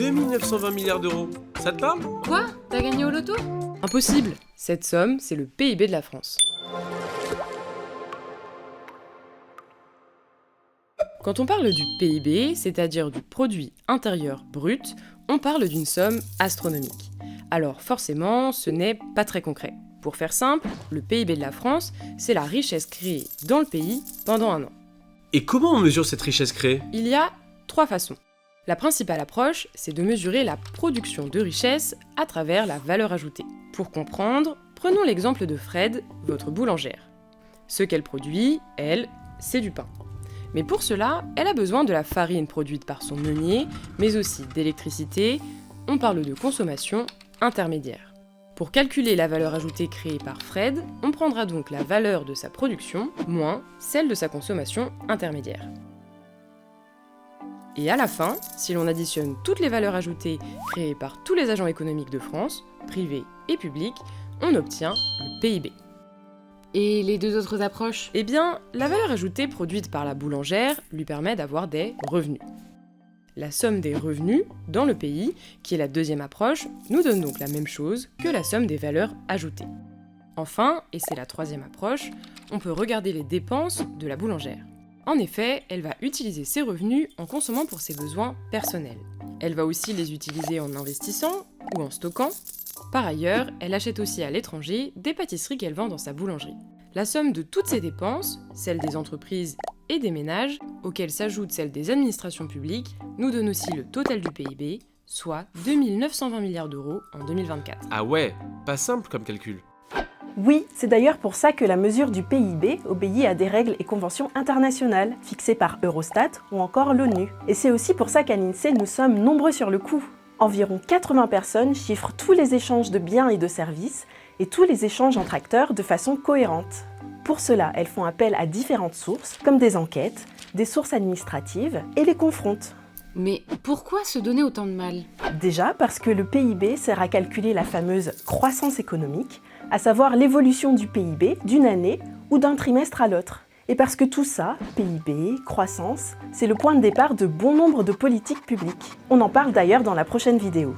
2920 milliards d'euros. Ça te parle? Quoi? T'as gagné au loto? Impossible! Cette somme, c'est le PIB de la France. Quand on parle du PIB, c'est-à-dire du produit intérieur brut, on parle d'une somme astronomique. Alors forcément, ce n'est pas très concret. Pour faire simple, le PIB de la France, c'est la richesse créée dans le pays pendant un an. Et comment on mesure cette richesse créée? Il y a 3 façons. La principale approche, c'est de mesurer la production de richesse à travers la valeur ajoutée. Pour comprendre, prenons l'exemple de Fred, votre boulangère. Ce qu'elle produit, elle, c'est du pain. Mais pour cela, elle a besoin de la farine produite par son meunier, mais aussi d'électricité. On parle de consommation intermédiaire. Pour calculer la valeur ajoutée créée par Fred, on prendra donc la valeur de sa production moins celle de sa consommation intermédiaire. Et à la fin, si l'on additionne toutes les valeurs ajoutées créées par tous les agents économiques de France, privés et publics, on obtient le PIB. Et les deux autres approches? Eh bien, la valeur ajoutée produite par la boulangère lui permet d'avoir des revenus. La somme des revenus dans le pays, qui est la deuxième approche, nous donne donc la même chose que la somme des valeurs ajoutées. Enfin, et c'est la troisième approche, on peut regarder les dépenses de la boulangère. En effet, elle va utiliser ses revenus en consommant pour ses besoins personnels. Elle va aussi les utiliser en investissant ou en stockant. Par ailleurs, elle achète aussi à l'étranger des pâtisseries qu'elle vend dans sa boulangerie. La somme de toutes ces dépenses, celles des entreprises et des ménages, auxquelles s'ajoute celle des administrations publiques, nous donne aussi le total du PIB, soit 2920 milliards d'euros en 2024. Ah ouais, pas simple comme calcul. Oui, c'est d'ailleurs pour ça que la mesure du PIB obéit à des règles et conventions internationales, fixées par Eurostat ou encore l'ONU. Et c'est aussi pour ça qu'à l'INSEE, nous sommes nombreux sur le coup. Environ 80 personnes chiffrent tous les échanges de biens et de services, et tous les échanges entre acteurs de façon cohérente. Pour cela, elles font appel à différentes sources, comme des enquêtes, des sources administratives, et les confrontent. Mais pourquoi se donner autant de mal? Déjà parce que le PIB sert à calculer la fameuse croissance économique, à savoir l'évolution du PIB d'une année ou d'un trimestre à l'autre. Et parce que tout ça, PIB, croissance, c'est le point de départ de bon nombre de politiques publiques. On en parle d'ailleurs dans la prochaine vidéo.